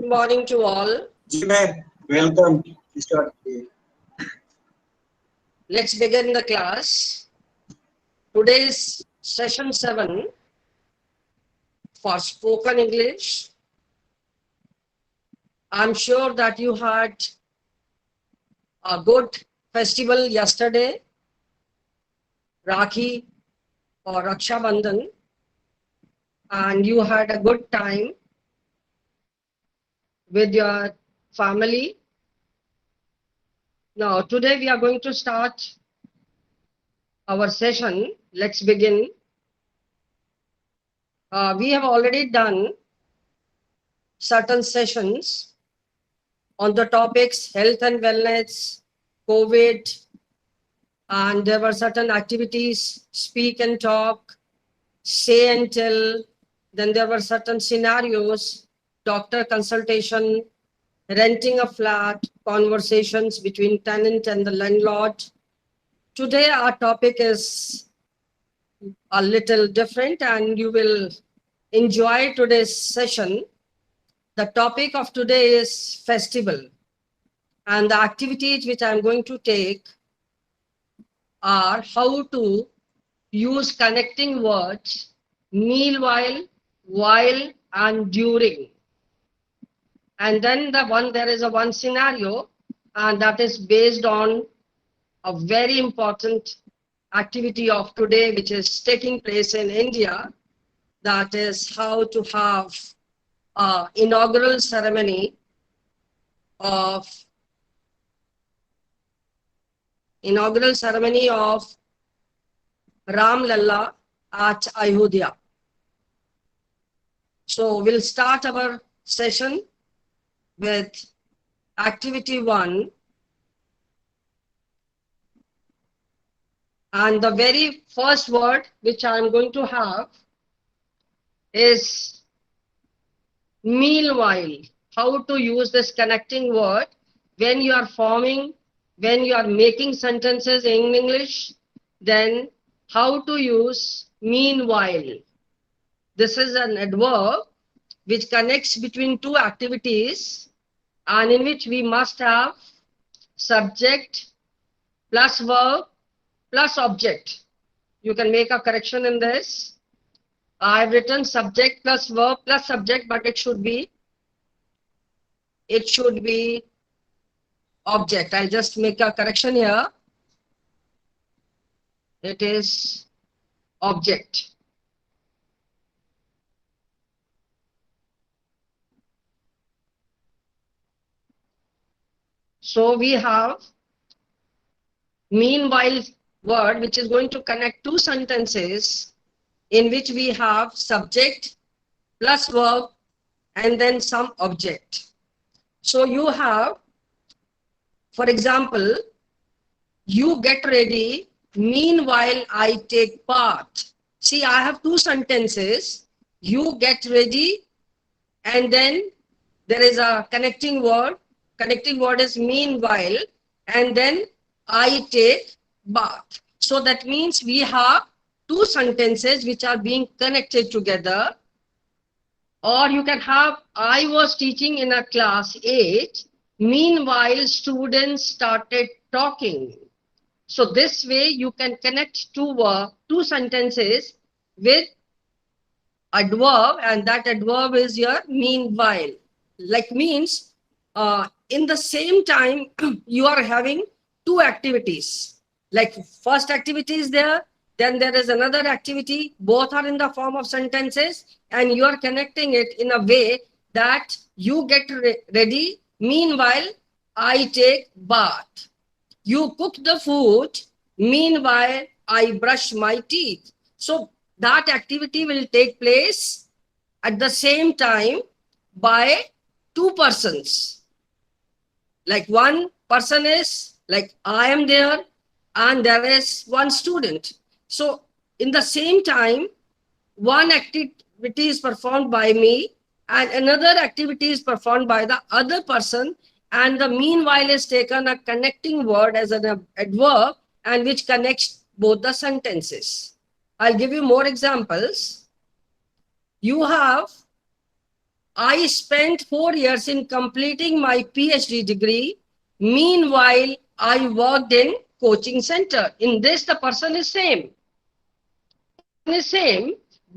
Good morning to all. जी ma'am, welcome. Start. Let's begin the class. Today's session 7 for spoken English. I'm sure that you had a good festival yesterday, Rakhi or Raksha Bandhan, and you had a good time with your family. Now, today we are going to start our session. Let's begin. We have already done certain sessions on the topics health and wellness, COVID, and there were certain activities, speak and talk, say and tell. Then there were certain scenarios, doctor consultation, renting a flat, conversations between tenant and the landlord. Today our topic is a little different and you will enjoy today's session. The topic of today is festival, and the activities which I am going to take are how to use connecting words meanwhile, while, and during. And then there is a one scenario, and that is based on a very important activity of today, which is taking place in India. That is how to have an inaugural ceremony of Ram Lalla at Ayodhya. So we'll start our session with activity 1. And the very first word which I'm going to have is meanwhile. How to use this connecting word when you are making sentences in English, then how to use meanwhile. This is an adverb which connects between two activities and in which we must have subject plus verb plus object. You can make a correction in this. I have written subject plus verb plus subject, but it should be object. I'll just make a correction here. It is object. So we have meanwhile word which is going to connect two sentences in which we have subject plus verb and then some object. So you have, for example, you get ready, meanwhile I take part. See, I have two sentences, you get ready, and then there is a connecting word. Connecting word is meanwhile, and then I take bath. So that means we have two sentences which are being connected together. Or you can have, I was teaching in a class 8, meanwhile students started talking. So this way you can connect two sentences with adverb, and that adverb is your meanwhile. Like means in the same time you are having two activities. Like first activity is there, then there is another activity, both are in the form of sentences, and you are connecting it in a way that you get ready, meanwhile I take bath. You cook the food, meanwhile I brush my teeth. So that activity will take place at the same time by two persons. Like one person is like I am there and there is one student. So in the same time, one activity is performed by me and another activity is performed by the other person, and the meanwhile is taken a connecting word as an adverb and which connects both the sentences. I'll give you more examples. You have, I spent 4 years in completing my PhD degree. Meanwhile, I worked in coaching center. In this, the person is same.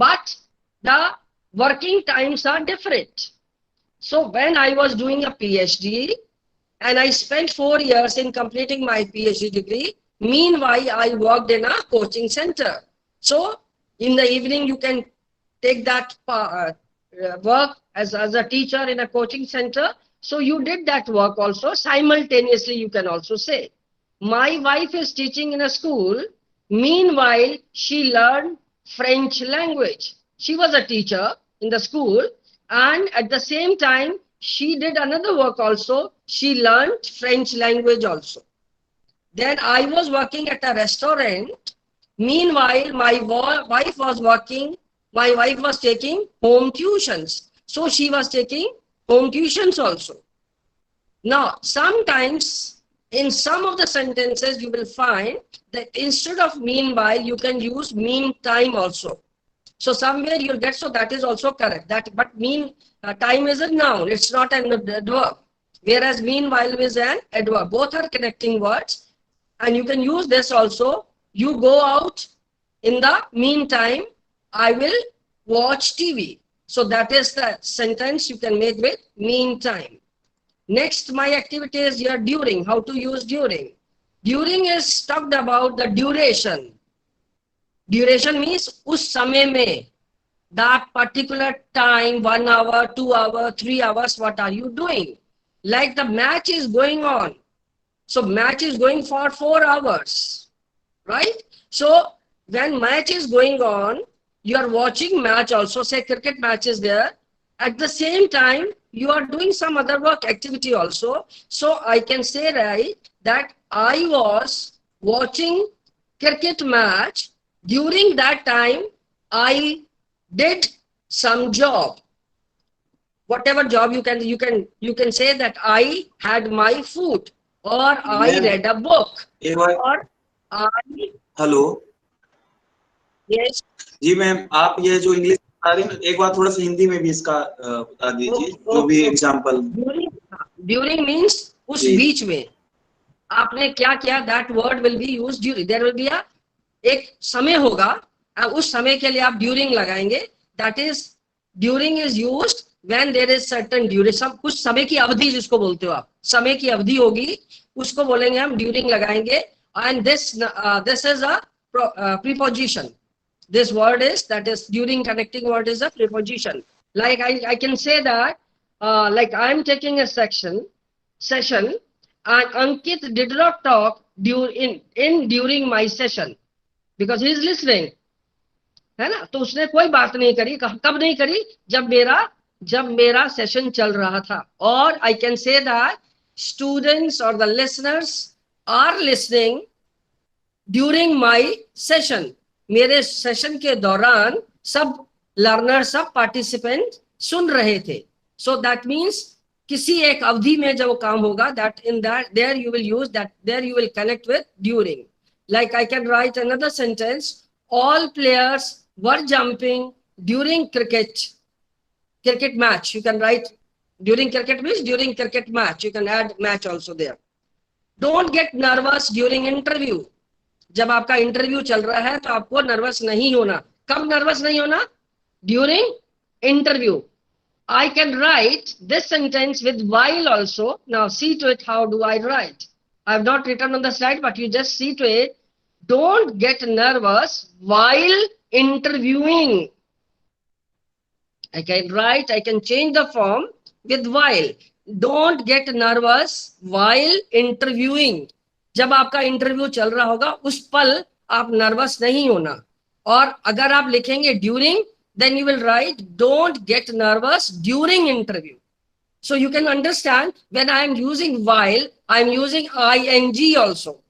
But the working times are different. So when I was doing a PhD and I spent 4 years in completing my PhD degree, meanwhile, I worked in a coaching center. So in the evening, you can take that work as a teacher in a coaching center. So you did that work also. Simultaneously, you can also say, my wife is teaching in a school. Meanwhile, she learned French language. She was a teacher in the school, and at the same time, she did another work also. She learned French language also. Then I was working at a restaurant. Meanwhile, my wife was working. My wife was taking home tuitions. So she was taking home tuitions also. Now, sometimes in some of the sentences, you will find that instead of meanwhile, you can use meantime also. So somewhere you'll get, so that is also correct. But time is a noun, it's not an adverb. Whereas meanwhile is an adverb. Both are connecting words. And you can use this also. You go out in the meantime, I will watch TV. So that is the sentence you can make with meantime. Next, my activity is here during. How to use during? During is talked about the duration. Duration means us samay mein, that particular time, 1 hour, 2 hour, 3 hours, what are you doing? Like the match is going on. So match is going for 4 hours, right? So when match is going on, you are watching match also, say cricket match is there. At the same time, you are doing some other work activity also. So I can say, right, that I was watching cricket match. During that time, I did some job. Whatever job you can say that I had my food, or I read a book, or I. Hello Yes. जी ma'am, आप ये जो English बता रही हैं ना, एक बार थोड़ा सा हिंदी में भी इसका बता दीजिए, जो भी एग्जांपल. During means उस बीच में आपने क्या किया, that word will be used during. There will be a एक समय होगा, उस समय के लिए आप during लगाएंगे. That is, during is used when there is certain duration. कुछ समय की अवधि जिसको बोलते हो आप, समय की अवधि होगी, उसको बोलेंगे हम during लगाएंगे. And this is a preposition. This word is, that is during connecting word is a preposition. Like I can say that, like I am taking a session, and Ankit did not talk during my session because he is listening. है ना? तो उसने कोई बात नहीं करी. कब नहीं करी? जब मेरा सेशन चल रहा था. और I can say that students or the listeners are listening during my session. मेरे सेशन के दौरान सब लर्नर, सब पार्टिसिपेंट सुन रहे थे. सो दैट मीन्स किसी एक अवधि में जब काम होगा, that in that there you will use that, there you will connect with during. Like I can write another sentence, all players were jumping during cricket match. You can write during cricket means during cricket match. You can add match also there. Don't get nervous during interview. जब आपका interview चल रहा है तो आपको nervous नहीं होना. कब नर्वस नहीं होना? During interview. I can write this sentence with while also. Now see to it, how do I write? I have not written on the slide, but you just see to it. Don't get nervous while interviewing. I can write, I can change the form with while. Don't get nervous while interviewing. जब आपका interview चल रहा होगा उस पल आप nervous नहीं होना. और अगर आप लिखेंगे during, then you will write don't get nervous during interview. So you can understand when I am using while, I am using ing also.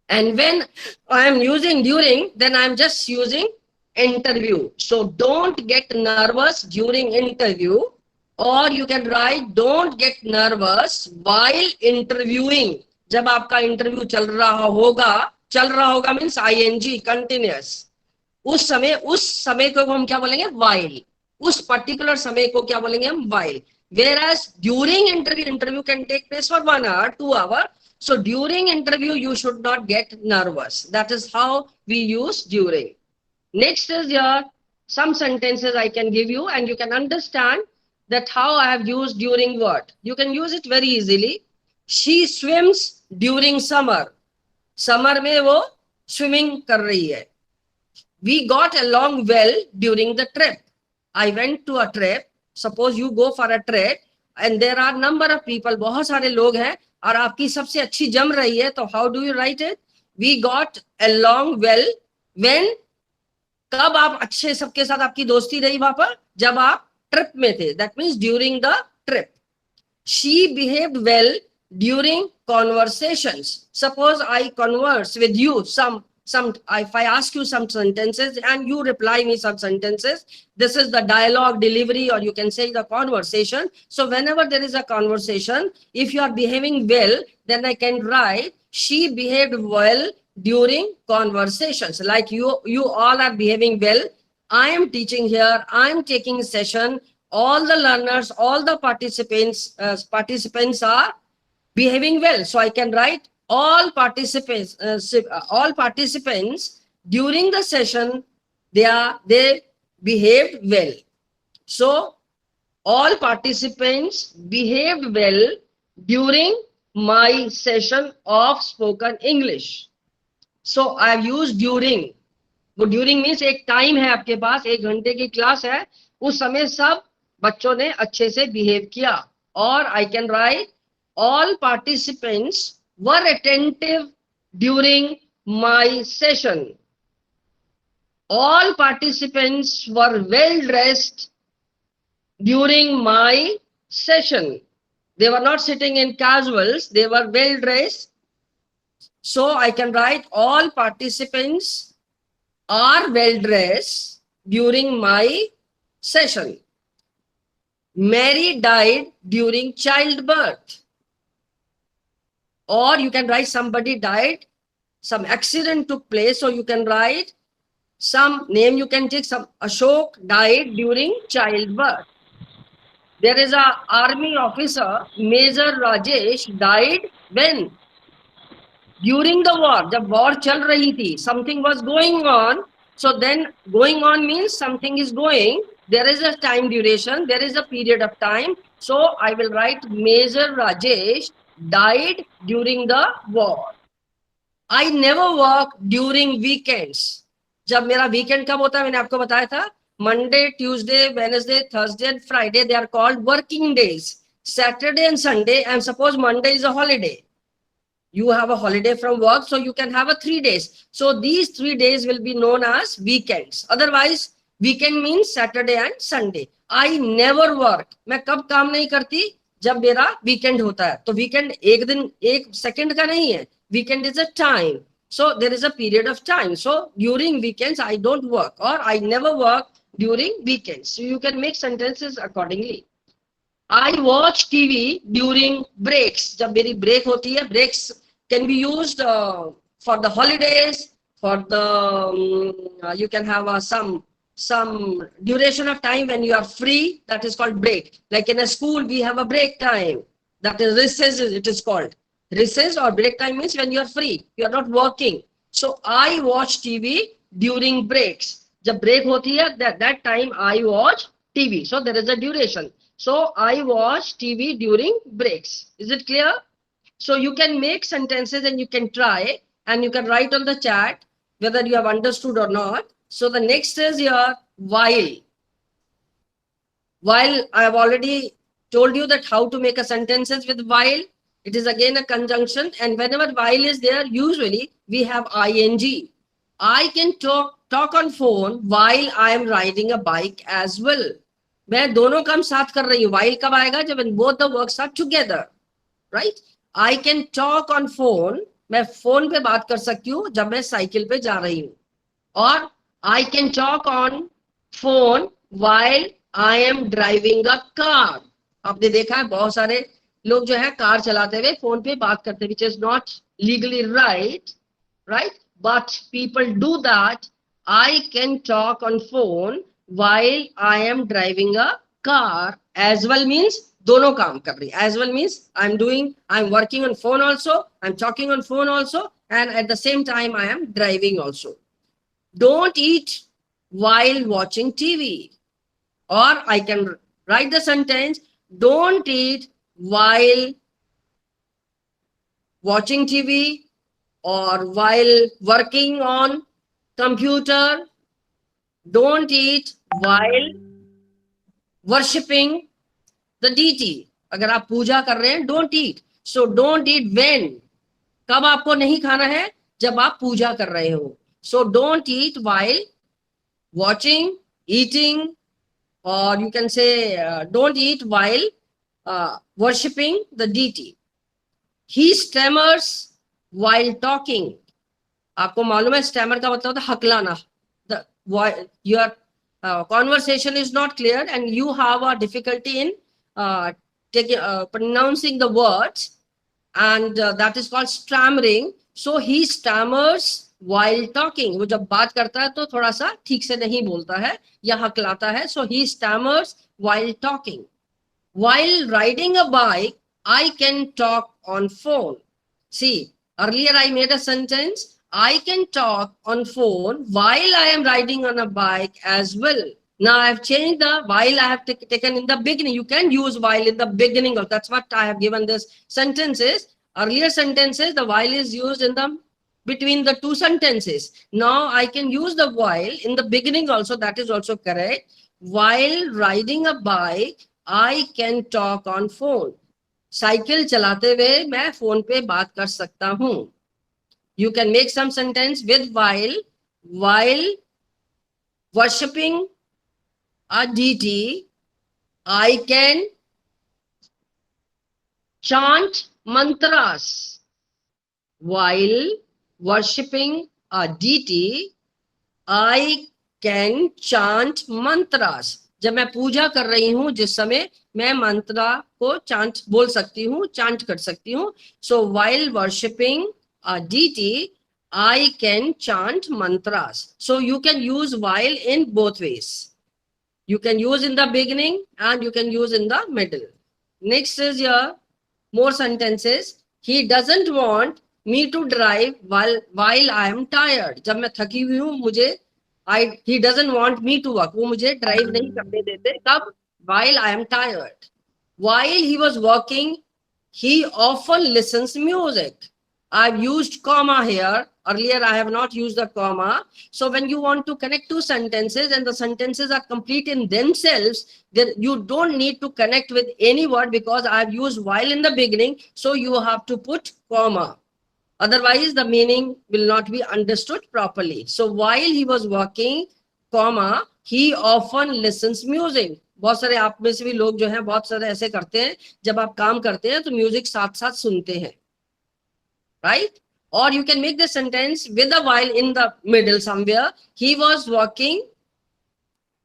And when I am using during, then I am just using interview. So don't get nervous during interview. Or you can write don't get nervous while interviewing. जब आपका interview चल रहा होगा means ing continuous. उस समय को हम क्या बोलेंगे? while. उस पर्टिकुलर समय को क्या बोलेंगे हम, while. Whereas during interview can take place for 1 hour, 2 hour. So during interview you should not get nervous. That is how we use during. Next is here some sentences I can give you and you can understand that how I have used during what. You can use it very easily. She swims during summer. Summer में वो swimming कर रही है. We got along well during the trip. I went to a trip. Suppose you go for a trip and there are number of people, बहुत सारे लोग हैं और आपकी सबसे अच्छी जम रही है, तो how do you write it? We got along well when, कब आप अच्छे सबके साथ आपकी दोस्ती रही वहां पर, जब आप ट्रिप में थे. That means during the trip. She behaved well during conversations. Suppose I converse with you if I ask you some sentences and you reply me some sentences, this is the dialogue delivery, or you can say the conversation. So whenever there is a conversation, if you are behaving well, then I can write she behaved well during conversations. Like you all are behaving well. I am teaching here, I am taking session, all the learners, all the participants are behaving well. So I can write all participants during the session, they behaved well. So all participants behaved well during my session of spoken English. So I have used during. वो during means एक time है आपके पास, 1 घंटे की class है, उस समय सब बच्चों ने अच्छे से बिहेव किया. और I can write all participants were attentive during my session. All participants were well dressed during my session. They were not sitting in casuals, they were well dressed. So I can write all participants are well dressed during my session. Mary died during childbirth. Or you can write somebody died, some accident took place, so you can write some name, you can take some Ashok died during childbirth. There is a army officer, Major Rajesh died when? During the war. जब war चल रही थी, something was going on. So then going on means something is going. There is a time duration, there is a period of time. So I will write Major Rajesh died during the war. I never work during weekends. जब मेरा weekend कब होता है, मैंने आपको बताया था, Monday, Tuesday, Wednesday, Thursday and Friday, they are called working days. Saturday and Sunday, and suppose Monday is a holiday. You have a holiday from work, so you can have a 3 days. So these 3 days will be known as weekends. Otherwise, weekend means Saturday and Sunday. I never work. मैं कब काम नहीं करती, जब मेरा weekend होता है. तो weekend एक दिन, एक second का नहीं है. Weekend is a time. So there is a period of time. So during weekends, I don't work, or I never work during weekends. So you can make sentences accordingly. I watch TV during breaks. जब मेरी break होती है, breaks can be used for the holidays, for the you can have some duration of time when you are free. That is called break. Like in a school, we have a break time. That is recess. It is called recess, or break time means when you are free, you are not working. So I watch TV during breaks. जब break होती है, that time I watch TV. So there is a duration. So I watch TV during breaks. Is it clear? So you can make sentences and you can try, and you can write on the chat whether you have understood or not. So the next is here while. While I have already told you that how to make a sentences with while. It is again a conjunction, and whenever while is there, usually we have ing. I can talk on phone while I am riding a bike as well. मैं दोनों काम साथ कर रही हूँ. While कब आएगा, जब when both the works are together, right? I can talk on phone. मैं फोन पे बात कर सकती हूँ जब मैं साइकिल पे जा रही हूँ. और I can talk on phone while I am driving a car. आपने देखा है बहुत सारे लोग जो है कार चलाते हुए फोन पे बात करते हैं, which is not legally right? But people do that. I can talk on phone while I am driving a car. As well means दोनों काम कर रही. As well means I'm working on phone also, I'm talking on phone also, and at the same time I am driving also. Don't eat while watching TV. Or I can write the sentence, don't eat while watching TV or while working on computer. Don't eat while worshipping the deity. अगर आप पूजा कर रहे हैं, don't eat. So don't eat when? कब आपको नहीं खाना है? जब आप पूजा कर रहे हो. So don't eat while watching, eating, or you can say don't eat while worshipping the deity. He stammers while talking. आपको मालूम है स्टैमर का मतलब होता है हकलाना. Your conversation is not clear and you have a difficulty in pronouncing the words, and that is called stammering. So he stammers while talking. वो जब बात करता है तो थोड़ा सा ठीक से नहीं बोलता है या हकलाता है. So he stammers while talking. While riding a bike, I can talk on phone. See, earlier I made a sentence, I can talk on phone while I am riding on a bike as well. Now I have changed the while I have taken in the beginning. You can use while in the beginning. That's what I have given this sentences. Earlier sentences, the while is used in the between the two sentences. Now I can use the while in the beginning also. That is also correct. While riding a bike, I can talk on phone. Cycle चलाते हुए मैं phone पे बात कर सकता हूं. You can make some sentence with while worshipping a deity, I can chant mantras. While worshipping a deity, I can chant mantras. जब मैं पूजा कर रही हूं जिस समय मैं मंत्रा को चांट बोल सकती हूँ, चांट कर सकती हूँ. So while worshipping a deity, I can chant mantras. So you can use while in both ways. You can use in the beginning and you can use in the middle. Next is your more sentences. He doesn't want me to drive while I am tired. जब मैं थकी हुई हूँ मुझे he doesn't want me to work. वो मुझे drive नहीं करने देते. कब? While I am tired. While he was working, he often listens music. I've used comma here. Earlier I have not used the comma. So when you want to connect two sentences and the sentences are complete in themselves, then you don't need to connect with any word because I've used while in the beginning. So you have to put comma. Otherwise, the meaning will not be understood properly. So while he was working, comma, he often listens music. बहुत सारे आप में से भी लोग जो हैं बहुत सारे ऐसे करते हैं, जब आप काम करते हैं तो म्यूजिक साथ साथ सुनते हैं, right? Or you can make the sentence with a while in the middle somewhere. He was working,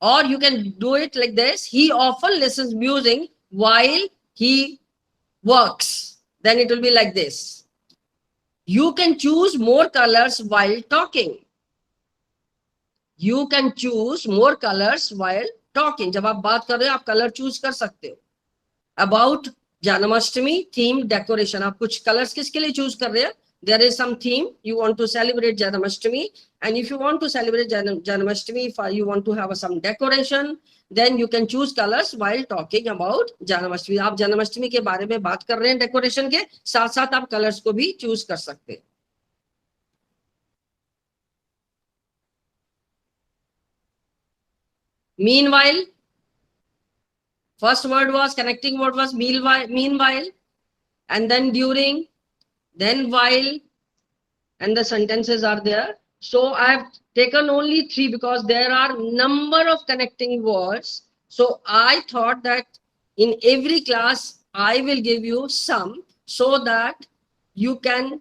or you can do it like this. He often listens music while he works. Then it will be like this. You can choose more colors while talking. You can choose more colors while talking. जब आप बात कर रहे हो आप colour choose कर सकते हो. About Janmashtami theme decoration. आप कुछ कलर्स किसके लिए चूज कर रहे हो? There is some theme. You want to celebrate Janmashtami, and if you want to celebrate Janmashtami, if you want to have some decoration, then you can choose colors while talking about Janmashtami. आप जन्माष्टमी के बारे में बात कर रहे हैं decoration के साथ साथ आप कलर्स को भी चूज कर सकते हैं. Meanwhile, first word was connecting word was meanwhile, and then during, then while, and the sentences are there. So I have taken only 3 because there are number of connecting words. So I thought that in every class I will give you some so that you can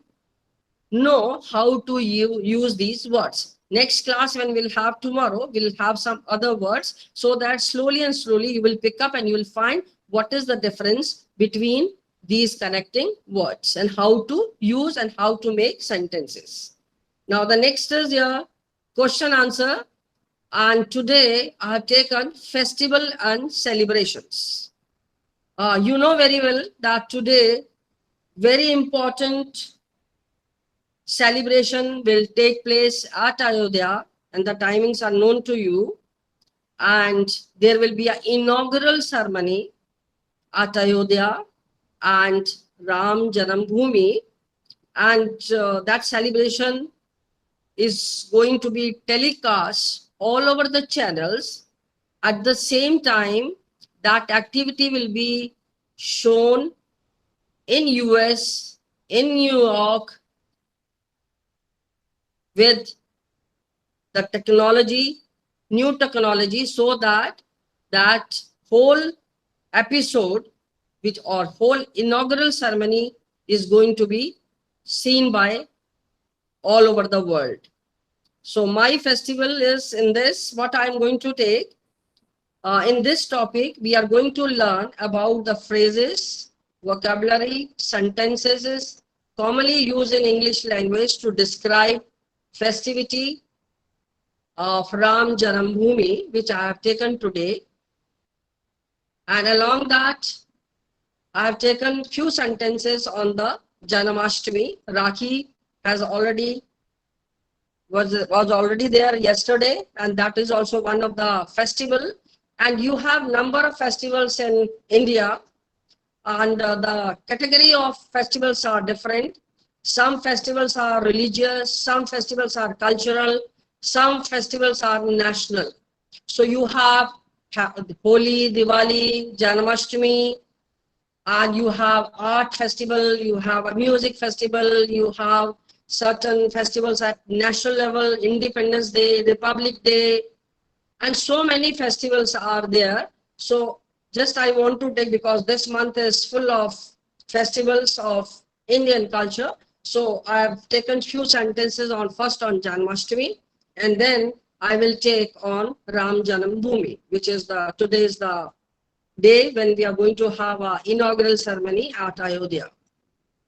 know how to use these words. Next class when we'll have tomorrow, we'll have some other words so that slowly and slowly you will pick up and you will find what is the difference between these connecting words and how to use and how to make sentences. Now the next is your question answer. And today I have taken festival and celebrations. You know very well that today very important celebration will take place at Ayodhya, and the timings are known to you. And there will be an inaugural ceremony at Ayodhya and Ram Janambhoomi, and that celebration is going to be telecast all over the channels. At the same time, that activity will be shown in US, in New York, with the technology, new technology, so that that whole episode, which or whole inaugural ceremony, is going to be seen by all over the world. So my festival is in this, what I'm going to take. In this topic, we are going to learn about the phrases, vocabulary, sentences commonly used in English language to describe festivity of Ram Janambhoomi, which I have taken today. And along that, I have taken few sentences on the Janamashtami. Rakhi has already was already there yesterday, and that is also one of the festival. And you have number of festivals in India, and the category of festivals are different. Some festivals are religious, some festivals are cultural, some festivals are national. So you have Holi, Diwali, Janmashtami, and you have art festival, you have a music festival, you have certain festivals at national level, Independence Day, Republic Day, and so many festivals are there. So just I want to take, because this month is full of festivals of Indian culture. So I have taken few sentences on first on Janmashtami, and then I will take on Ram Janambhoomi, which is today is the day when we are going to have an inaugural ceremony at Ayodhya.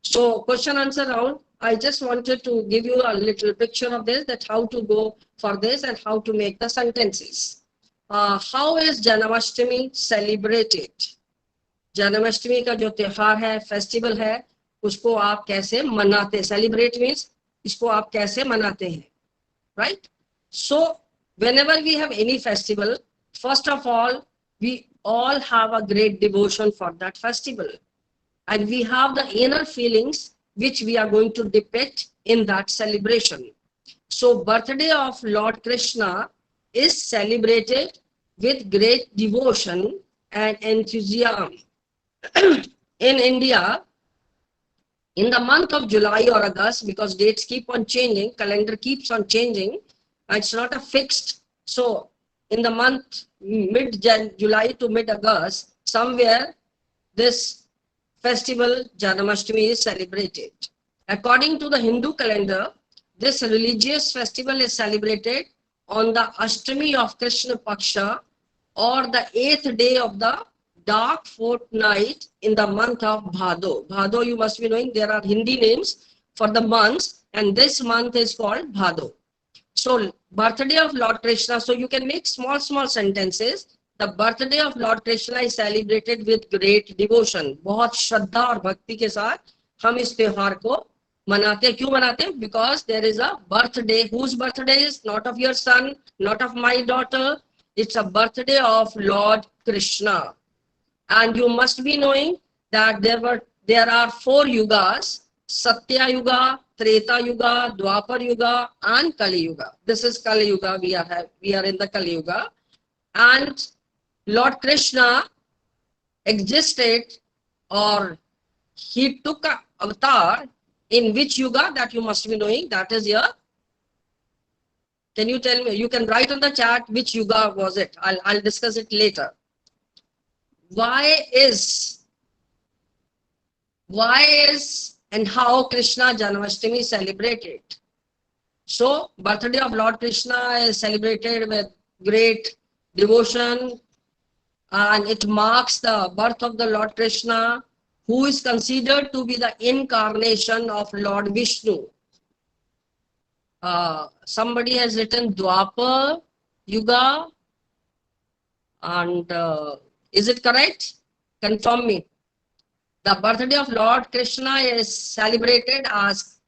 So question answer round. I just wanted to give you a little picture of this, that how to go for this and how to make the sentences. How is Janmashtami celebrated? Janmashtami का जो त्योहार है, festival है, उसको आप कैसे मनाते? Celebrate means इसको आप कैसे मनाते हैं, right? So whenever we have any festival, first of all, we all have a great devotion for that festival, and we have the inner feelings which we are going to depict in that celebration. So birthday of Lord Krishna is celebrated with great devotion and enthusiasm. In India, in the month of July or August, because dates keep on changing, calendar keeps on changing, it's not a fixed. So in the month mid-July to mid-August, somewhere this festival Janmashtami is celebrated. According to the Hindu calendar, this religious festival is celebrated on the Ashtami of Krishna Paksha, or the 8th day of the dark fortnight in the month of Bhado. Bhado, you must be knowing, there are Hindi names for the months, and this month is called Bhado. So birthday of Lord Krishna, so you can make small sentences. The birthday of Lord Krishna is celebrated with great devotion. बहुत श्रद्धा और भक्ति के साथ हम इस त्योहार को मनाते हैं. क्यों मनाते हैं? Because there is a birthday. Whose birthday is? Not of your son, not of my daughter. It's a birthday of Lord Krishna. And you must be knowing that there are 4 yugas: Satya Yuga, Treta Yuga, Dwapar Yuga, and Kali Yuga. This is Kali Yuga. We are in the Kali Yuga, and Lord Krishna existed, or he took an avatar in which yuga? That you must be knowing. That is here. Can you tell me? You can write on the chat which yuga was it. I'll discuss it later. Why is and how Krishna Janmashtami is celebrated? So birthday of Lord Krishna is celebrated with great devotion, and it marks the birth of the Lord Krishna, who is considered to be the incarnation of Lord Vishnu. Somebody has written Dwapar Yuga, and is it correct? Confirm me. The birthday of Lord Krishna is celebrated as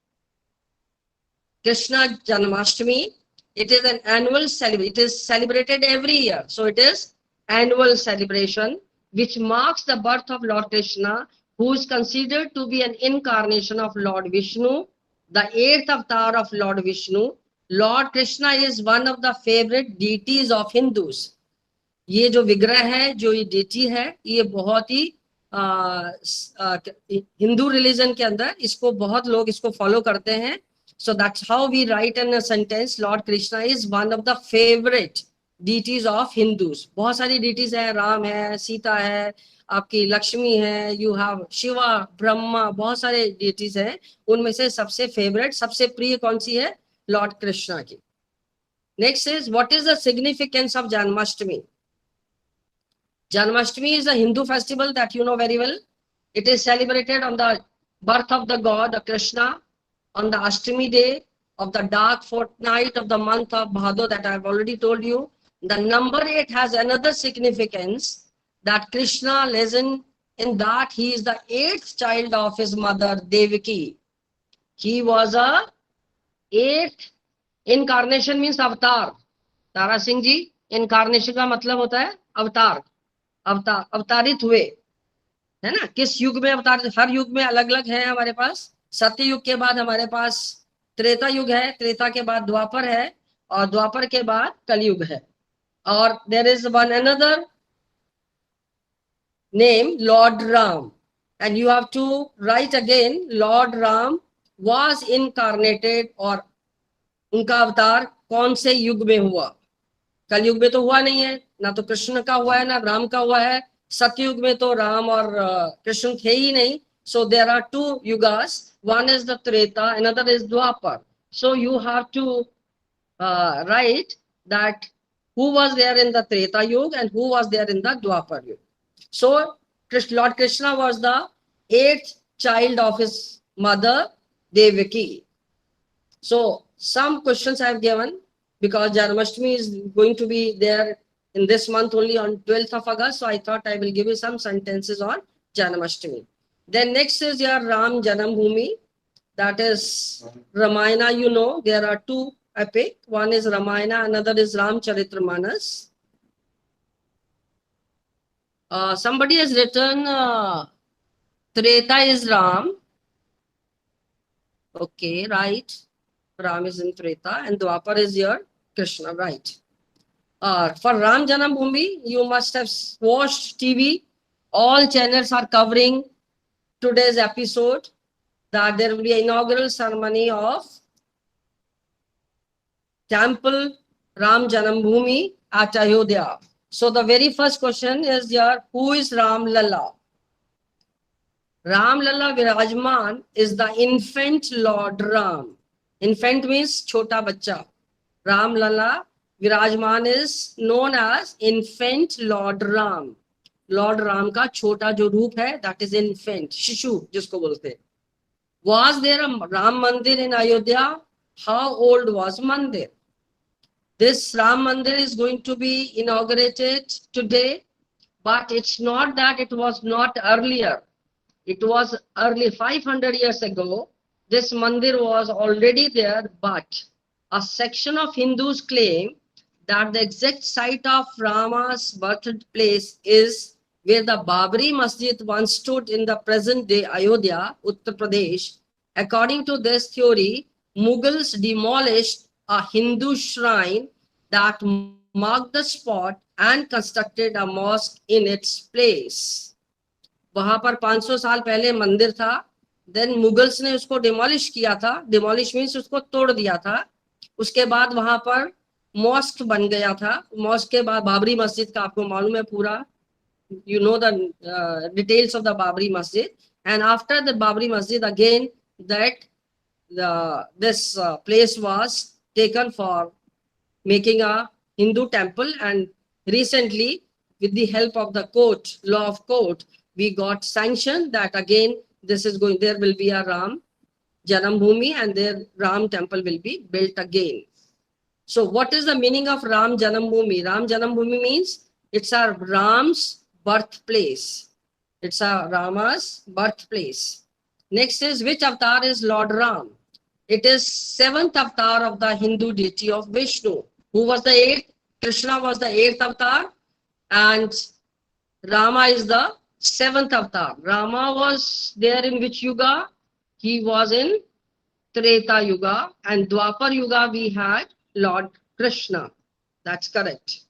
Krishna Janmashtami. It is an annual celebration. It is celebrated every year. So it is annual celebration which marks the birth of Lord Krishna, who is considered to be an incarnation of Lord Vishnu, the eighth avatar of Lord Vishnu. Lord Krishna is one of the favorite deities of Hindus. ये जो विग्रह है, जो ये deity है, ये बहुत ही Hindu religion के अंदर इसको बहुत लोग इसको फॉलो करते हैं. So that's how we write in a sentence, Lord Krishna is one of the favorite deities of Hindus. बहुत सारी deities है, राम है, सीता है, आपकी लक्ष्मी है, you have शिवा, ब्रह्मा, बहुत सारे deities हैं. उनमें से सबसे favorite, सबसे प्रिय कौन सी है? Lord Krishna की. Next is, what is the significance of Janmashtami? Janmashtami is a Hindu festival that you know very well. It is celebrated on the birth of the god Krishna on the Ashtami day of the dark fortnight of the month of Bhadra that I have already told you. The number 8 has another significance, that Krishna legend in that he is the 8th child of his mother Devaki. He was a 8th incarnation, means avatar. Tara Singh ji, incarnation का मतलब होता है अवतार. अवतारित हुए, है ना? किस युग में अवतार? हर युग में अलग अलग है. हमारे पास सत्य युग के बाद हमारे पास त्रेता युग है, त्रेता के बाद द्वापर है, और द्वापर के बाद कलयुग है. और there is one another name, Lord Ram, and you have to write again, Lord Ram was incarnated, और उनका अवतार कौन से युग में हुआ? कलयुग में तो हुआ नहीं है, ना तो कृष्ण का हुआ है, ना राम का हुआ है. सतयुग में तो राम और कृष्ण थे ही नहीं. So there are two yugas. One is the Treta, another is Dwapar. So you have to write that who was there in the Treta Yuga and who was there in the Dwapar Yuga. So Lord Krishna was the 8th child of his mother Devaki. So some questions I have given, because Janmashtami is going to be there in this month only on 12th of August. So I thought I will give you some sentences on Janmashtami. Then next is your Ram Janam Bhumi. That is Ramayana, you know. There are two epic. One is Ramayana, another is Ramcharitramanas. Somebody has written Treta is Ram. Okay, right. Ram is in Treta and Dwapar is your Krishna, right. For Ram Janam Bhumi, you must have watched TV. All channels are covering today's episode, that there will be an inaugural ceremony of Temple Ram Janam Bhumi at Ayodhya. So the very first question is here, who is Ram Lalla? Ram Lalla Virajman is the infant Lord Ram. Infant means chota bacha. Ram Lalla Virajman is known as infant Lord Ram. Lord Ram का छोटा जो रूप है, that is infant, शिशु जिसको बोलते हैं. Was there a Ram Mandir in Ayodhya? How old was Mandir? This Ram Mandir is going to be inaugurated today, but it's not that it was not earlier. It was early 500 years ago. This Mandir was already there, but a section of Hindus claim that the exact site of Rama's birthplace is where the Babri Masjid once stood in the present-day Ayodhya, Uttar Pradesh. According to this theory, Mughals demolished a Hindu shrine that marked the spot and constructed a mosque in its place. वहां पर 500 साल पहले मंदिर था, then Mughals ने उसको demolish किया था. डिमोलिश मीन्स उसको तोड़ दिया था. उसके बाद वहां पर मॉस्क बन गया था. मॉस्क के बाद बाबरी मस्जिद का आपको मालूम है पूरा. You know the details of the Babri Masjid, and after the Babri Masjid again that this place was taken for making a Hindu temple, and recently with the help of the court, law of court, we got sanctioned that again this is going, there will be a Ram Janam Bhumi and their Ram temple will be built again. So what is the meaning of Ram Janambhumi? Ram Janambhumi means it's a Ram's birthplace. It's a Rama's birthplace. Next is, which avatar is Lord Ram? It is seventh avatar of the Hindu deity of Vishnu. Who was the eighth? Krishna was the eighth avatar, and Rama is the seventh avatar. Rama was there in which yuga? He was in Treta Yuga, and Dwapar Yuga we had Lord Krishna. That's correct.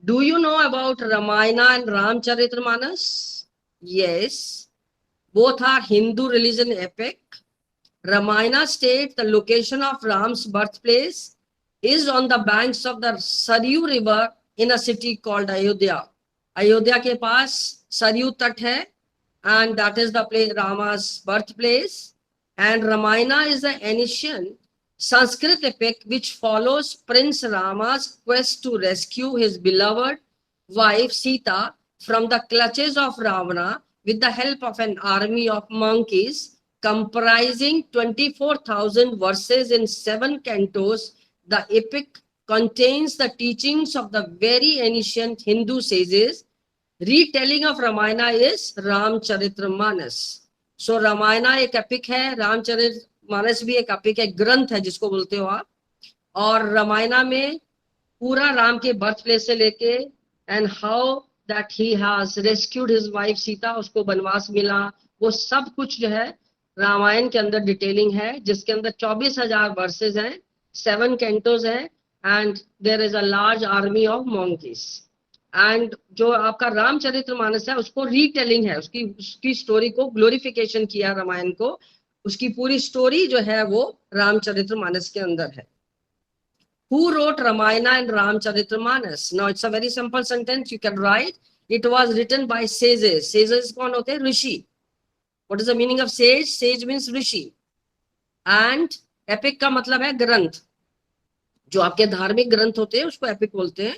Do you know about Ramayana and Ramcharitramanas? Yes. Both are Hindu religion epic. Ramayana states the location of Ram's birthplace is on the banks of the Saryu river in a city called Ayodhya. Ayodhya के पास सरयू तट है, and that is the place Rama's birthplace. And Ramayana is the ancient Sanskrit epic which follows Prince Rama's quest to rescue his beloved wife Sita from the clutches of Ravana with the help of an army of monkeys comprising 24,000 verses in 7 cantos. The epic contains the teachings of the very ancient Hindu sages. Retelling of Ramayana is Ramcharitramanas. So Ramayana एक epic है, रामचरितमानस भी एक epic है, ग्रंथ है जिसको बोलते हो आप. और रामायणा में पूरा राम के बर्थ प्लेस से लेके and how that he has rescued his wife Sita, उसको वनवास मिला, वो सब कुछ जो है रामायण के अंदर डिटेलिंग है, जिसके अंदर 24,000 वर्सेस हैं, 7 कैंटोज हैं, and there is a large army of monkeys. एंड जो आपका रामचरितमानस है उसको रीटेलिंग है, उसकी स्टोरी को ग्लोरिफिकेशन किया रामायण को, उसकी पूरी स्टोरी जो है वो रामचरितमानस के अंदर है. Who wrote Ramayana and Ramcharitramanas? Now it's a very simple sentence you can write. It was written by sages. Sages कौन होते हैं? ऋषि. What is the meaning of sage? Sage means Rishi. And epic का मतलब है ग्रंथ. जो आपके धार्मिक ग्रंथ होते हैं उसको epic बोलते हैं.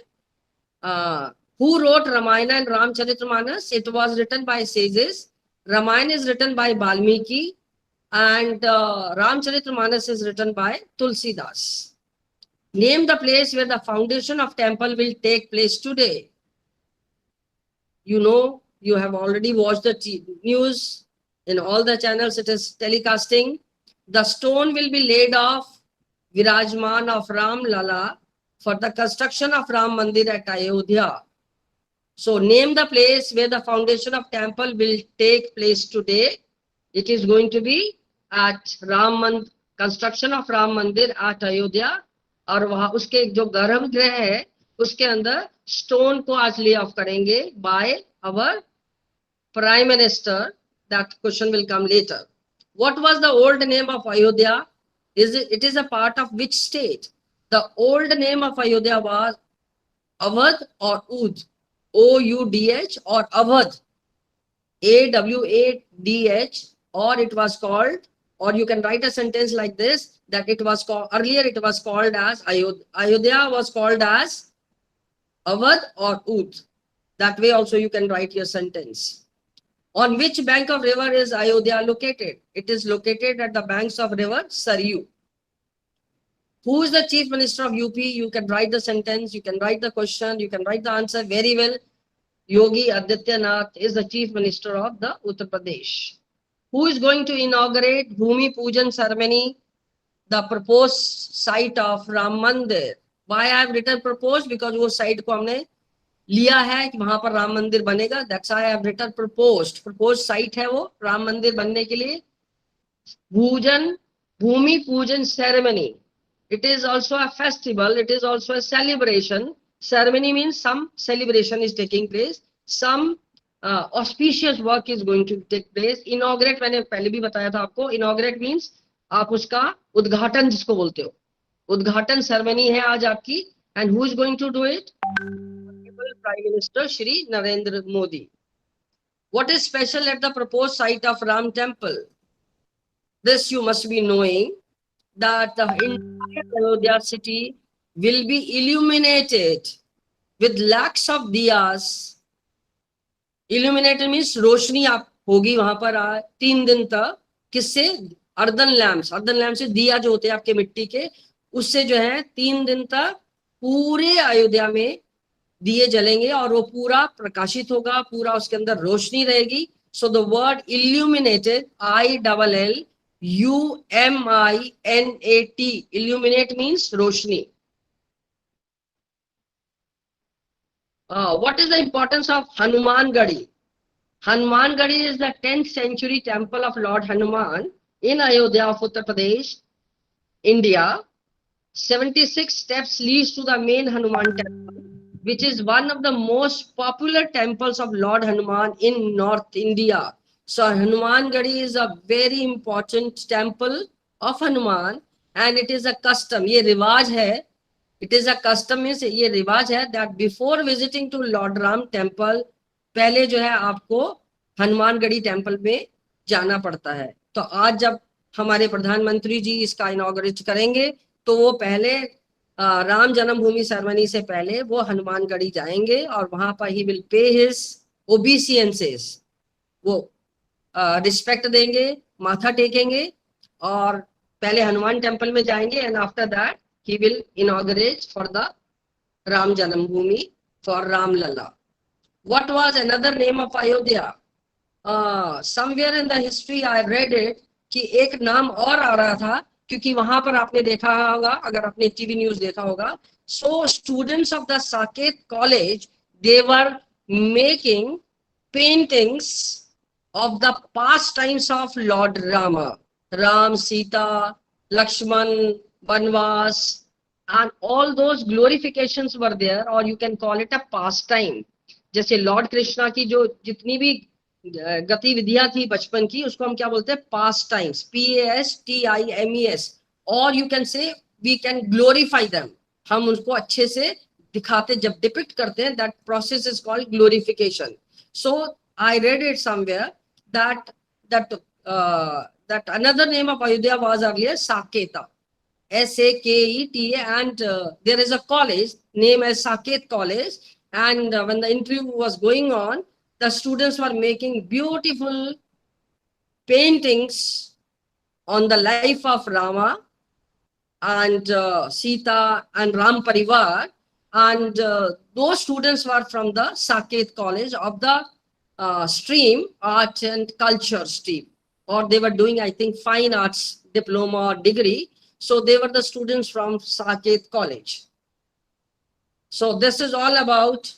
Who wrote Ramayana and Ramcharitramanas? It was written by sages. Ramayana is written by Valmiki, and Ramcharitramanas is written by Tulsidas. Name the place where the foundation of temple will take place today. You know, you have already watched the news. In all the channels it is telecasting. The stone will be laid off Virajman of Ram Lala for the construction of Ram Mandir at Ayodhya. So name the place where the foundation of temple will take place today. It is going to be at construction of Ram Mandir at Ayodhya. और वहां उसके जो गर्भगृह है उसके अंदर stone को आज ले ऑफ करेंगे by our Prime Minister. That question will come later. What was the old name of Ayodhya? It is a part of which state? The old name of Ayodhya was Awadh or Oudh, O-U-D-H, or Awadh, A-W-A-D-H, or it was called, or you can write a sentence like this, that it was called, earlier it was called as Ayodhya was called as Awadh or Oudh. That way also you can write your sentence. On which bank of river is Ayodhya located? It is located at the banks of river Saryu. Who is the chief minister of UP? You can write the sentence, you can write the question, you can write the answer very well. Yogi Adityanath is the chief minister of the Uttar Pradesh. Who is going to inaugurate Bhumi Pujan ceremony, the proposed site of Ram Mandir? Why I have written proposed? Because वो site को हमने लिया है कि वहां पर राम मंदिर बनेगा. That's why I have written proposed. Proposed site है वो राम मंदिर बनने के लिए. Bhumi Pujan ceremony. It is also a festival. It is also a celebration. Ceremony means some celebration is taking place. Some auspicious work is going to take place. Inaugurate मैंने पहले भी बताया था आपको. Inaugurate means आप उसका उद्घाटन जिसको बोलते हो. उद्घाटन ceremony है आज आपकी. And who is going to do it? Prime Minister Shri Narendra Modi. What is special at the proposed site of Ram Temple? This you must be knowing, that the entire Ayodhya city will be illuminated with lakhs of diyas. Illuminated means रोशनी आप होगी वहां पर 3 दिन तक. किससे? Earthen lamps. Earthen lamp से दिया जो होते हैं आपके मिट्टी के, उससे जो है 3 दिन तक पूरे अयोध्या में दिए जलेंगे और वो पूरा प्रकाशित होगा, पूरा उसके अंदर रोशनी रहेगी. So the word illuminated, ILLUMINAT, illuminate means Roshni. What is the importance of Hanumangadi? Hanumangadi is the 10th century temple of Lord Hanuman in Ayodhya of Uttar Pradesh, India. 76 steps leads to the main Hanuman temple, which is one of the most popular temples of Lord Hanuman in North India. So Hanumangadi is a very important temple of Hanuman, and it is a custom. ये रिवाज है. It is a custom, means ये रिवाज है that before visiting to Lord Ram temple, पहले जो है आपको हनुमानगढ़ी टेम्पल में जाना पड़ता है. तो आज जब हमारे प्रधानमंत्री जी इसका इनॉग्रेट करेंगे तो वो पहले राम जन्मभूमि सेरेमनी से पहले वो हनुमानगढ़ी जाएंगे और वहां पर ही विल पे हिज ओबीसियंसेस. वो रिस्पेक्ट देंगे, माथा टेकेंगे और पहले हनुमान टेम्पल में जाएंगे and after that he will inaugurate for the Ram Janambhumi for Ram Lalla. What was another name of Ayodhya? Somewhere in the history I read it कि एक नाम और आ रहा था, क्योंकि वहां पर आपने देखा होगा, अगर आपने टीवी न्यूज देखा होगा, so students of the Saket college, they were making paintings of the pastimes of Lord Rama, Ram, Sita, Lakshman, Banvas, and all those glorifications were there, or you can call it a pastime. जैसे Lord Krishna की जो जितनी भी गतिविधियां थी बचपन की, उसको हम क्या बोलते हैं, पास्ट टाइम्स, PASTIMES, और you can say we can glorify them. हम उनको अच्छे से दिखाते, जब डिपिक्ट करते हैं, that process is called glorification. So I read it somewhere that that that another name of Ayodhya was earlier Saketa, SAKETA, and there is a college named as Saket College, and when the interview was going on, the students were making beautiful paintings on the life of Rama and Sita and Ram Parivar, and those students were from the Saket College of the stream, art and culture stream, or they were doing, I think, fine arts diploma or degree. So they were the students from Saket College. So this is all about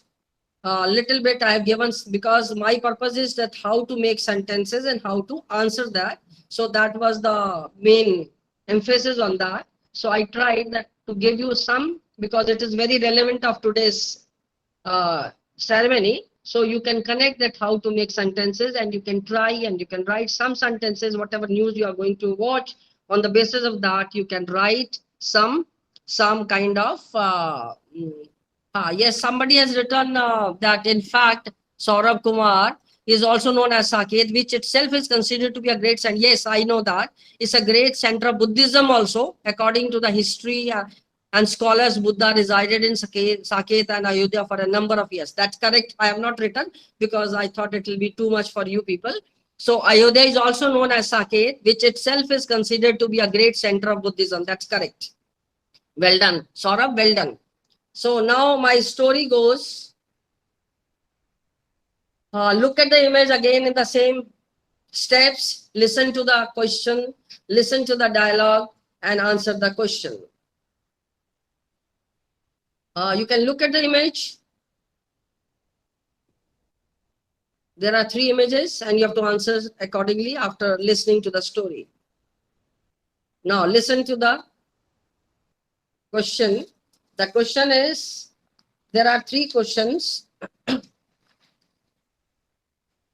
a little bit I have given, because my purpose is that how to make sentences and how to answer that. So that was the main emphasis on that. So I tried that to give you some, because it is very relevant of today's ceremony. So you can connect that how to make sentences, and you can try and you can write some sentences, whatever news you are going to watch. On the basis of that, you can write some kind of yes, somebody has written that in fact Saurabh Kumar is also known as Saket, which itself is considered to be a great center. Yes, I know that. It's a great center of Buddhism also. According to the history and scholars, Buddha resided in Saket and Ayodhya for a number of years. That's correct. I have not written because I thought it will be too much for you people. So Ayodhya is also known as Saket, which itself is considered to be a great center of Buddhism. That's correct. Well done. Saurabh, well done. So now my story goes, look at the image again in the same steps, listen to the question, listen to the dialogue and answer the question. You can look at the image. There are 3 images and you have to answer accordingly after listening to the story. Now listen to the question. The question is, there are 3 questions.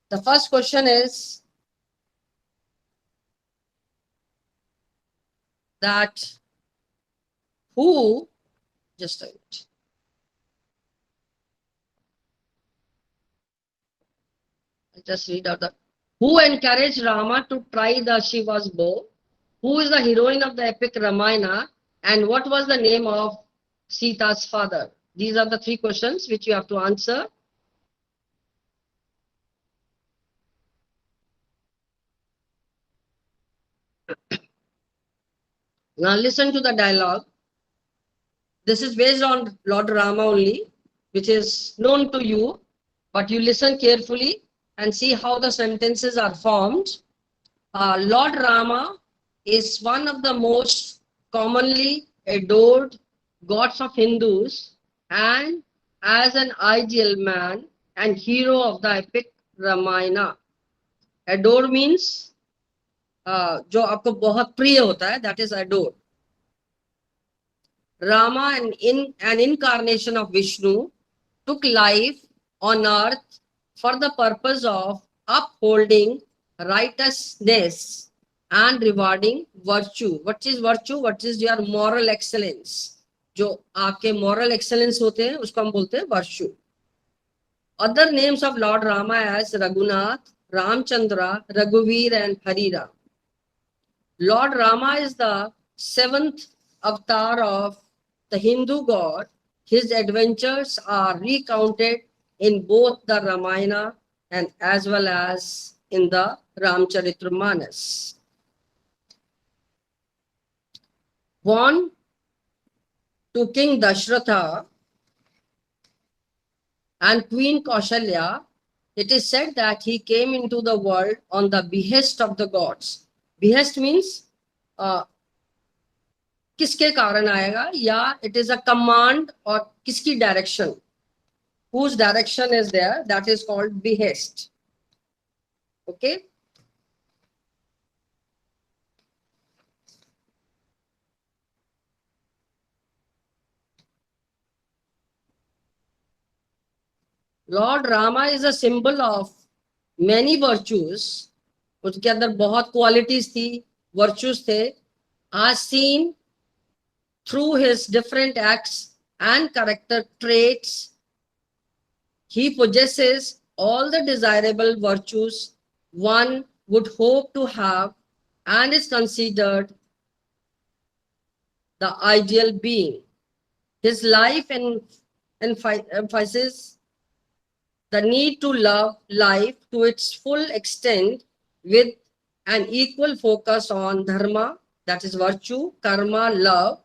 The first question is that who, just a minute. I'll just read out the, who encouraged Rama to try the Shiva's bow? Who is the heroine of the epic Ramayana? And what was the name of Sita's father? These are the 3 questions which you have to answer. Now listen to the dialogue. This is based on Lord Rama only, which is known to you, but you listen carefully and see how the sentences are formed. Lord Rama is one of the most commonly adored gods of Hindus, and as an ideal man and hero of the epic Ramayana. Adore means जो आपको बहुत प्रिय होता है, that is adore. Rama, an incarnation of Vishnu, took life on earth for the purpose of upholding righteousness and rewarding virtue. What is virtue? What is your moral excellence? जो आपके moral excellence होते हैं उसको हम बोलते हैं virtue. Other names of Lord Rama as Raghunath, Ramchandra, Raghuveer and Harira. Lord Rama is the 7th avatar of the Hindu god. His adventures are recounted in both the Ramayana and as well as in the Ramcharitramanas. Born to King Dashratha and Queen Kaushalya, it is said that he came into the world on the behest of the gods. Behest means किसके कारण आएगा, या it is a command or किसकी direction, whose direction is there, that is called behest. Okay. Lord Rama is a symbol of many virtues. उसके अंदर बहुत qualities थी, virtues थे, as seen through his different acts and character traits. He possesses all the desirable virtues one would hope to have and is considered the ideal being. His life emphasizes the need to love life to its full extent with an equal focus on dharma, that is virtue, karma, love,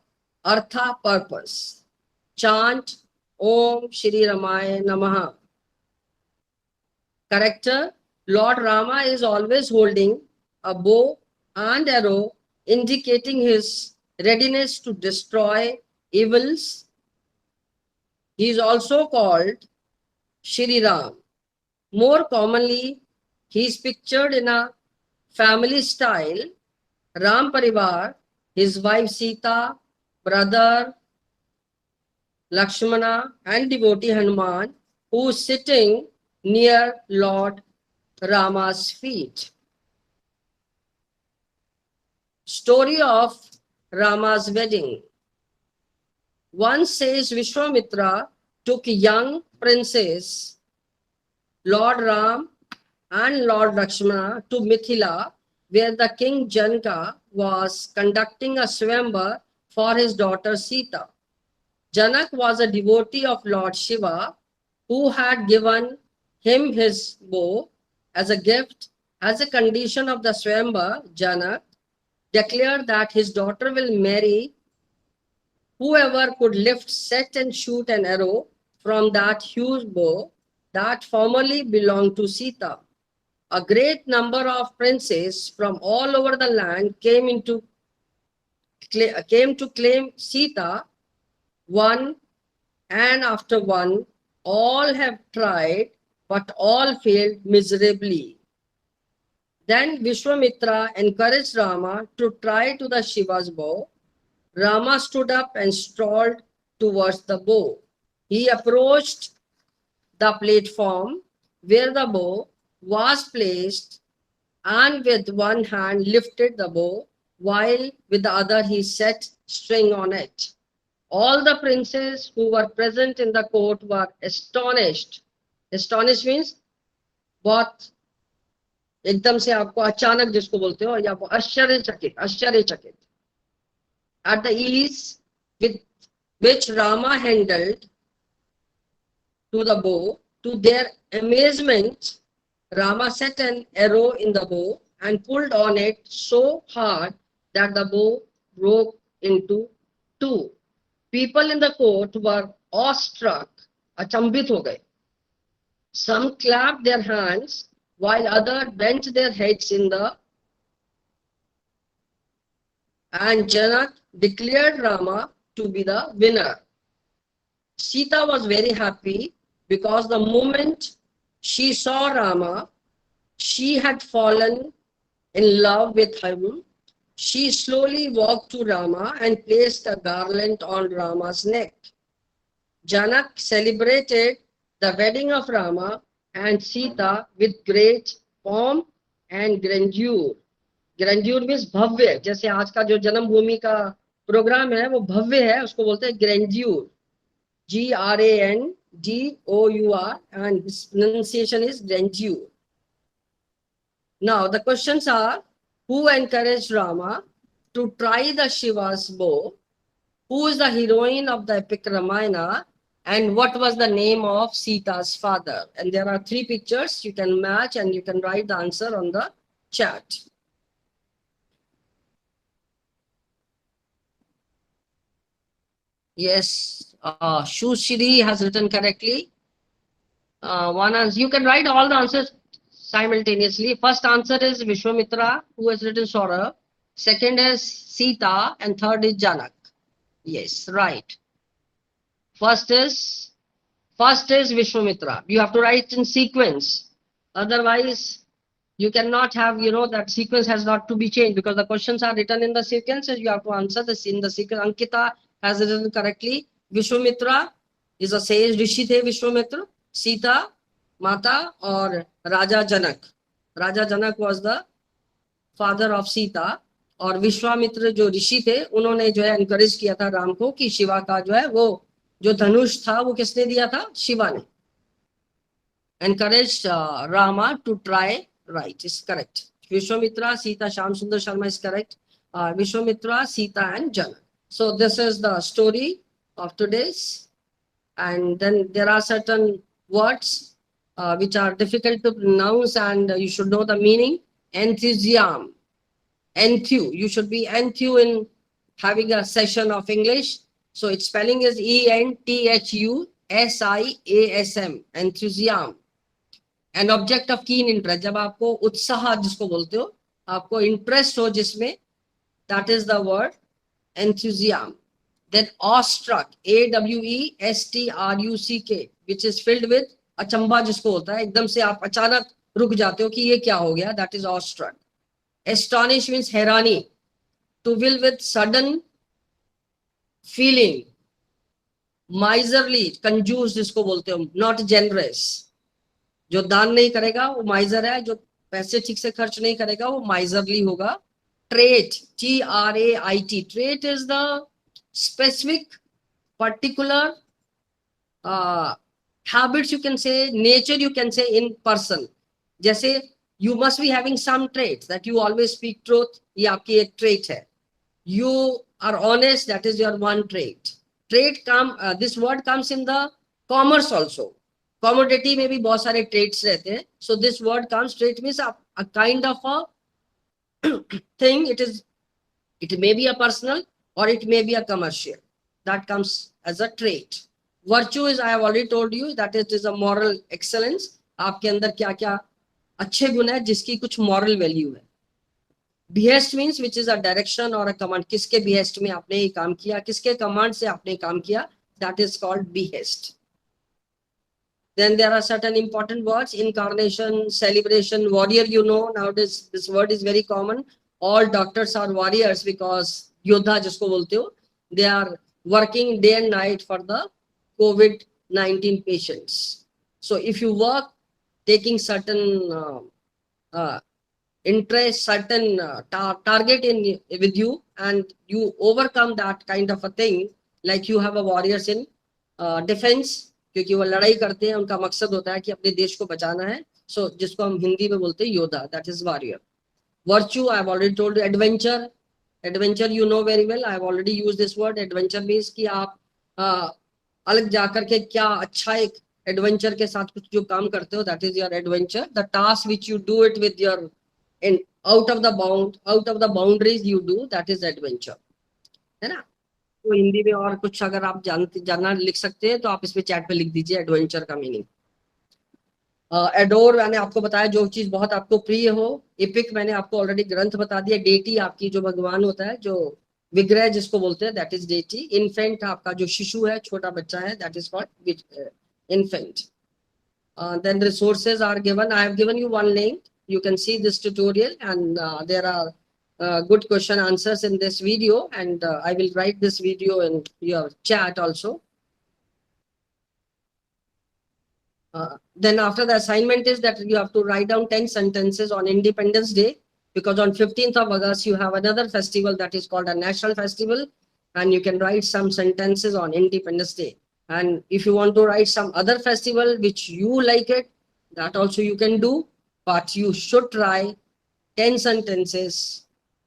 artha, purpose. Chant Om Shri Ramaya Namaha. Character: Lord Rama is always holding a bow and arrow, indicating his readiness to destroy evils. He is also called Shri Ram. More commonly, he is pictured in a family style. Ram Parivar, his wife Sita, brother Lakshmana and devotee Hanuman, who is sitting near Lord Rama's feet. Story of Rama's wedding. One says Vishwamitra took young princess Lord Ram and Lord Lakshmana to Mithila, where the king Janaka was conducting a swayamvar for his daughter Sita. Janak was a devotee of Lord Shiva who had given him his bow as a gift. As a condition of the swayamvar, Janak declared that his daughter will marry whoever could lift, set and shoot an arrow from that huge bow that formerly belonged to Sita. A great number of princes from all over the land came to claim Sita, one and after one. All have tried, but all failed miserably. Then Vishwamitra encouraged Rama to try to the Shiva's bow. Rama stood up and strolled towards the bow. He approached the platform where the bow was placed and with one hand lifted the bow, while with the other he set string on it. All the princes who were present in the court were astonished. Astonished means बहुत एकदम से आपको अचानक जिसको बोलते हो, या आश्चर्यचकित at the ease with which Rama handled to the bow. To their amazement, Rama set an arrow in the bow and pulled on it so hard that the bow broke into two. People in the court were awestruck, अचंभित हो गए. Some clapped their hands while others bent their heads in the. And Janak declared Rama to be the winner. Sita was very happy because the moment she saw Rama, she had fallen in love with him. She slowly walked to Rama and placed a garland on Rama's neck. Janak celebrated the wedding of Rama and Sita with great pomp and grandeur. Grandeur means भव्य. जैसे आज का जो जन्मभूमि का programme है वो भव्य है, उसको बोलते हैं grandeur. Grandeur, and his pronunciation is grandeur. Now the questions are: who encouraged Rama to try the Shiva's bow? Who is the heroine of the epic Ramayana? And what was the name of Sita's father? And there are 3 pictures you can match, and you can write the answer on the chat. Yes, Shushri has written correctly. One answer. You can write all the answers simultaneously. First answer is Vishwamitra, who has written Saurabh. Second is Sita, and third is Janak. Yes, right. First is Vishwamitra. You have to write in sequence. Otherwise, you cannot have, that sequence has not to be changed, because the questions are written in the sequences. You have to answer this in the sequence. Ankita has written correctly. Vishwamitra is a sage rishi the Vishwamitra. Sita, Mata, or Raja Janak. Raja Janak was the father of Sita, और विश्वामित्र जो ऋषि थे उन्होंने जो है encourage किया था राम को कि शिवा का जो है वो जो धनुष था वो किसने दिया था? शिवा ने. Encouraged Rama to try. Right, is correct. Vishwamitra, Sita, Shyam Sundar Sharma is correct. Vishwamitra, Sita, and Janak. So this is the story of today's. And then there are certain words which are difficult to pronounce, and you should know the meaning. Enthusiasm. Enthu. You should be enthu in having a session of English. So its spelling is ENTHUSIASM. Enthusiasm. An object of keen interest. जब आपको उत्साह जिसको बोलते हो, आपको interest हो जिसमें, that is the word enthusiasm. Then awestruck, AWESTRUCK, which is filled with अचंबा जिसको होता है, एकदम से आप अचानक रुक जाते हो कि ये क्या हो गया, that is awestruck. Astonish means हैरानी. To fill with sudden feeling. Miserly, कंजूस जिसको बोलते हो, not generous. जो दान नहीं करेगा वो माइजर है, जो पैसे ठीक से खर्च नहीं करेगा वो माइजरली होगा. Trait, TRAIT. Trait is the specific, particular habits, you can say, nature, you can say, in person. जैसे you must be having some traits, that you always speak truth, ये आपकी एक trait है. You are honest, that is your one trait. Trait this word comes in the commerce also. Commodity में भी बहुत सारे traits रहते हैं. So this word comes, trait means a kind of a thing. It may be a personal or it may be a commercial. That comes as a trait. Virtue is, I have already told you, that it is a moral excellence. आपके अंदर क्या क्या अच्छे गुण है जिसकी कुछ moral value है. Behest means which is a direction or a command. किसके behest में आपने ये काम किया, किसके command से आपने काम किया, that is called behest. Then there are certain important words: incarnation, celebration, warrior. You know, nowadays this word is very common. All doctors are warriors because योद्धा जिसको बोलते हो, they are working day and night for the COVID-19 patients. So if you work taking certain interest, certain target in with you, and you overcome that kind of a thing, like you have a warriors in defense, क्योंकि वो लड़ाई करते हैं, उनका मकसद होता है कि अपने देश को बचाना है. So जिसको हम हिंदी में बोलते हैं योद्धा, that is warrior. Virtue, I have already told you. Adventure, adventure you know very well. I have already used this word. Adventure means कि आप अलग जाकर के क्या अच्छा एक adventure के साथ कुछ जो काम करते हो, that is your adventure. The task which you do it with your out of the boundaries you do, that is adventure, है ना. तो हिंदी में और कुछ अगर आप जानना लिख सकते हैं तो आप इसमें चैट पे लिख दीजिए एडवेंचर का मीनिंग। एडोर मैंने आपको बताया जो चीज बहुत आपको प्रिय हो। इपिक मैंने आपको ऑलरेडी ग्रंथ बता दिया। डेटी आपकी जो भगवान होता है, जो विग्रह जिसको बोलते हैं, दैट इज डेटी। इन्फेंट आपका जो शिशु है, छोटा बच्चा है, that is called infant. Then resources are given. I have given you one link. You can see this tutorial, and there are good question answers in this video, and I will write this video in your chat also. Then after the assignment is that you have to write down 10 sentences on Independence Day, because on 15th of August you have another festival that is called a national festival, and you can write some sentences on Independence Day. And if you want to write some other festival which you like it, that also you can do, but you should try 10 sentences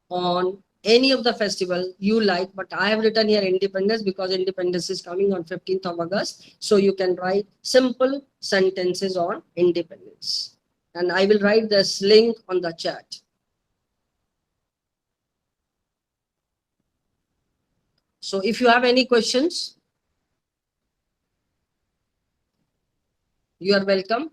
on any of the festival you like. But I have written here Independence because Independence is coming on 15th of August. So you can write simple sentences on Independence. And I will write this link on the chat. So if you have any questions, you are welcome.